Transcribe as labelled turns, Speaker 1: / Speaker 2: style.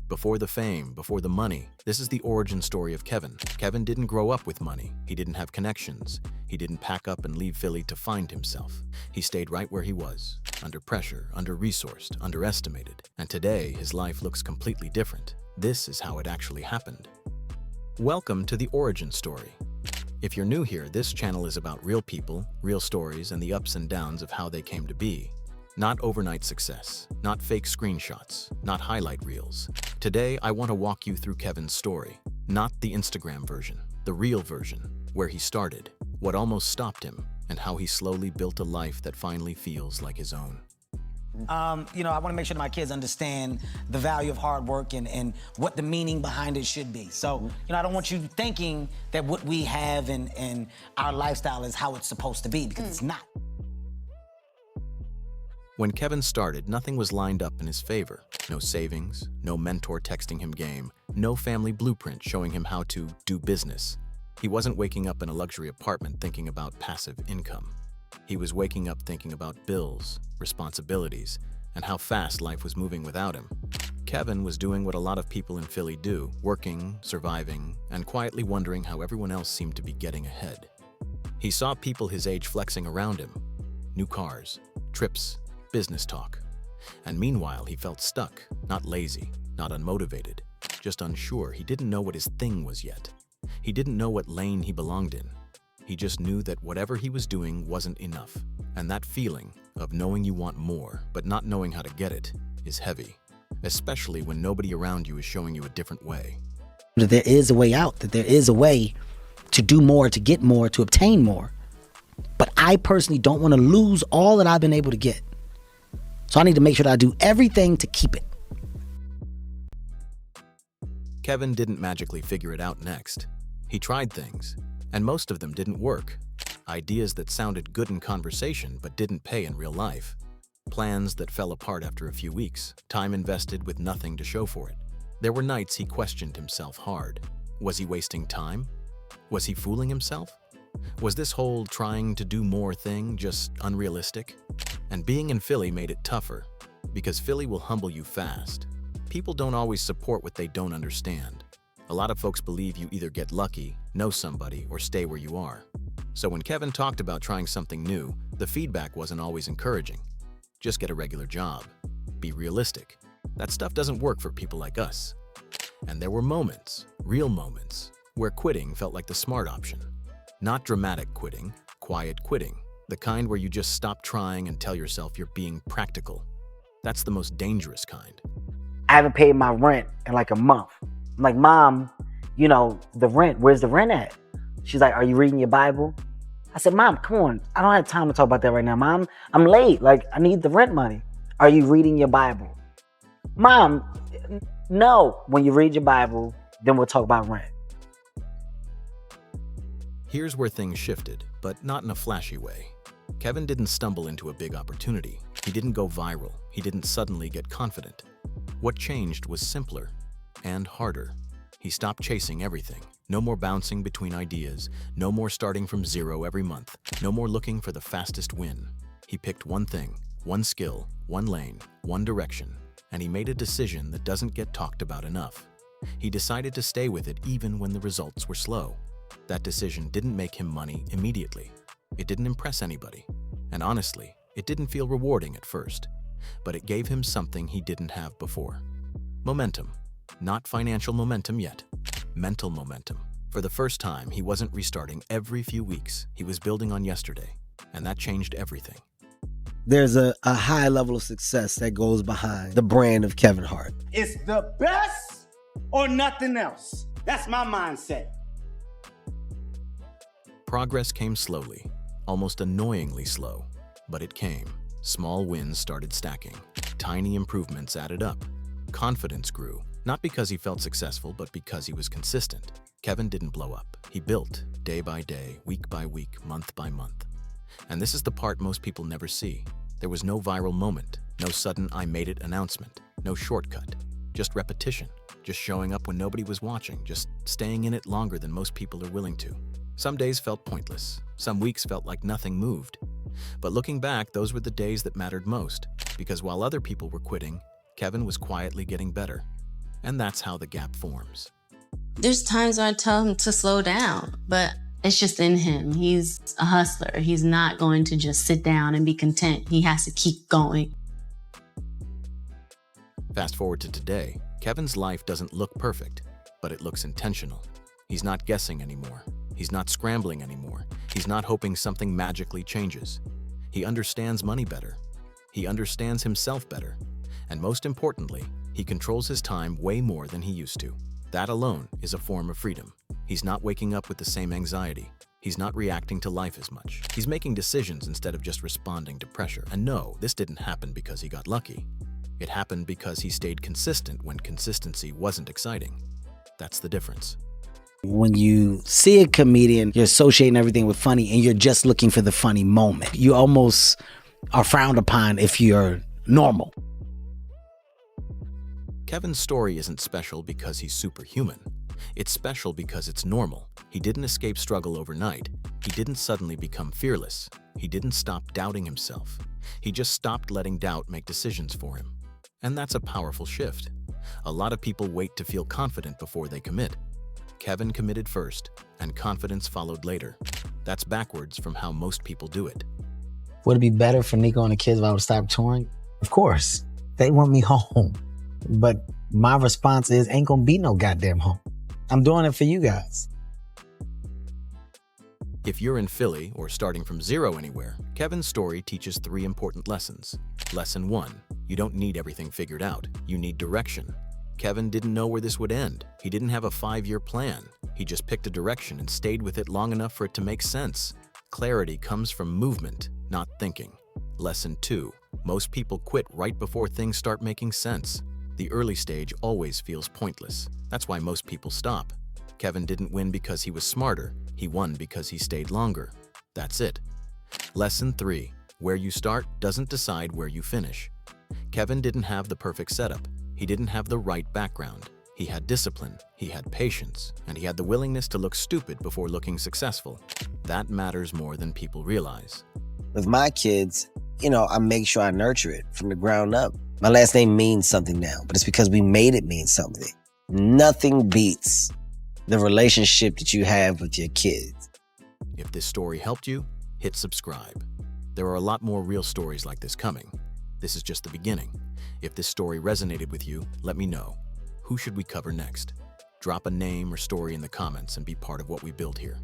Speaker 1: Before the fame, before the money, this is the origin story of Kevin. Kevin didn't grow up with money. He didn't have connections. He didn't pack up and leave Philly to find himself. He stayed right where he was, under pressure, under-resourced, underestimated. And today, his life looks completely different. This is how it actually happened. Welcome to the origin story. If you're new here, this channel is about real people, real stories, and the ups and downs of how they came to be. Not overnight success, not fake screenshots, not highlight reels. Today, I want to walk you through Kevin's story, not the Instagram version, the real version, where he started, what almost stopped him, and how he slowly built a life that finally feels like his own.
Speaker 2: I want to make sure that my kids understand the value of hard work and what the meaning behind it should be. So, I don't want you thinking that what we have and our lifestyle is how it's supposed to be, because it's not.
Speaker 1: When Kevin started, nothing was lined up in his favor. No savings, no mentor texting him game, no family blueprint showing him how to do business. He wasn't waking up in a luxury apartment thinking about passive income. He was waking up thinking about bills, responsibilities, and how fast life was moving without him. Kevin was doing what a lot of people in Philly do, working, surviving, and quietly wondering how everyone else seemed to be getting ahead. He saw people his age flexing around him, new cars, trips, business talk. And meanwhile, he felt stuck, not lazy, not unmotivated, just unsure. He didn't know what his thing was yet. He didn't know what lane he belonged in. He just knew that whatever he was doing wasn't enough. And that feeling of knowing you want more, but not knowing how to get it, is heavy, especially when nobody around you is showing you a different way.
Speaker 2: That there is a way out, that there is a way to do more, to get more, to obtain more. But I personally don't want to lose all that I've been able to get. So I need to make sure that I do everything to keep it.
Speaker 1: Kevin didn't magically figure it out next. He tried things, and most of them didn't work. Ideas that sounded good in conversation but didn't pay in real life. Plans that fell apart after a few weeks, time invested with nothing to show for it. There were nights he questioned himself hard. Was he wasting time? Was he fooling himself? Was this whole trying to do more thing just unrealistic? And being in Philly made it tougher, because Philly will humble you fast. People don't always support what they don't understand. A lot of folks believe you either get lucky, know somebody, or stay where you are. So when Kevin talked about trying something new, the feedback wasn't always encouraging. Just get a regular job. Be realistic. That stuff doesn't work for people like us. And there were moments, real moments, where quitting felt like the smart option. Not dramatic quitting, quiet quitting. The kind where you just stop trying and tell yourself you're being practical. That's the most dangerous kind.
Speaker 2: I haven't paid my rent in like a month. I'm like, Mom, the rent, where's the rent at? She's like, are you reading your Bible? I said, Mom, come on. I don't have time to talk about that right now, Mom. I'm late. I need the rent money. Are you reading your Bible? Mom, no. When you read your Bible, then we'll talk about rent.
Speaker 1: Here's where things shifted, but not in a flashy way. Kevin didn't stumble into a big opportunity. He didn't go viral. He didn't suddenly get confident. What changed was simpler and harder. He stopped chasing everything. No more bouncing between ideas. No more starting from zero every month. No more looking for the fastest win. He picked one thing, one skill, one lane, one direction, and he made a decision that doesn't get talked about enough. He decided to stay with it even when the results were slow. That decision didn't make him money immediately. It didn't impress anybody. And honestly, it didn't feel rewarding at first. But it gave him something he didn't have before. Momentum. Not financial momentum yet. Mental momentum. For the first time, he wasn't restarting every few weeks. He was building on yesterday. And that changed everything.
Speaker 3: There's a high level of success that goes behind the brand of Kevin Hart.
Speaker 4: It's the best or nothing else. That's my mindset.
Speaker 1: Progress came slowly, almost annoyingly slow, but it came. Small wins started stacking. Tiny improvements added up. Confidence grew, not because he felt successful, but because he was consistent. Kevin didn't blow up. He built, day by day, week by week, month by month. And this is the part most people never see. There was no viral moment, no sudden I made it announcement, no shortcut, just repetition, just showing up when nobody was watching, just staying in it longer than most people are willing to. Some days felt pointless. Some weeks felt like nothing moved. But looking back, those were the days that mattered most, because while other people were quitting, Kevin was quietly getting better. And that's how the gap forms.
Speaker 5: There's times where I tell him to slow down, but it's just in him. He's a hustler. He's not going to just sit down and be content. He has to keep going.
Speaker 1: Fast forward to today, Kevin's life doesn't look perfect, but it looks intentional. He's not guessing anymore. He's not scrambling anymore. He's not hoping something magically changes. He understands money better. He understands himself better. And most importantly, he controls his time way more than he used to. That alone is a form of freedom. He's not waking up with the same anxiety. He's not reacting to life as much. He's making decisions instead of just responding to pressure. And no, this didn't happen because he got lucky. It happened because he stayed consistent when consistency wasn't exciting. That's the difference.
Speaker 3: When you see a comedian, you're associating everything with funny and you're just looking for the funny moment. You almost are frowned upon if you're normal.
Speaker 1: Kevin's story isn't special because he's superhuman. It's special because it's normal. He didn't escape struggle overnight. He didn't suddenly become fearless. He didn't stop doubting himself. He just stopped letting doubt make decisions for him. And that's a powerful shift. A lot of people wait to feel confident before they commit. Kevin committed first, and confidence followed later. That's backwards from how most people do it.
Speaker 6: Would it be better for Nico and the kids if I would stop touring? Of course. They want me home. But my response is, ain't gonna be no goddamn home. I'm doing it for you guys.
Speaker 1: If you're in Philly or starting from zero anywhere, Kevin's story teaches 3 important lessons. Lesson 1, you don't need everything figured out. You need direction. Kevin didn't know where this would end. He didn't have a 5-year plan. He just picked a direction and stayed with it long enough for it to make sense. Clarity comes from movement, not thinking. Lesson 2, most people quit right before things start making sense. The early stage always feels pointless. That's why most people stop. Kevin didn't win because he was smarter. He won because he stayed longer. That's it. Lesson 3, where you start doesn't decide where you finish. Kevin didn't have the perfect setup. He didn't have the right background. He had discipline, he had patience, and he had the willingness to look stupid before looking successful. That matters more than people realize.
Speaker 3: With my kids, I make sure I nurture it from the ground up. My last name means something now, but it's because we made it mean something. Nothing beats the relationship that you have with your kids.
Speaker 1: If this story helped you, hit subscribe. There are a lot more real stories like this coming. This is just the beginning. If this story resonated with you, let me know. Who should we cover next? Drop a name or story in the comments and be part of what we build here.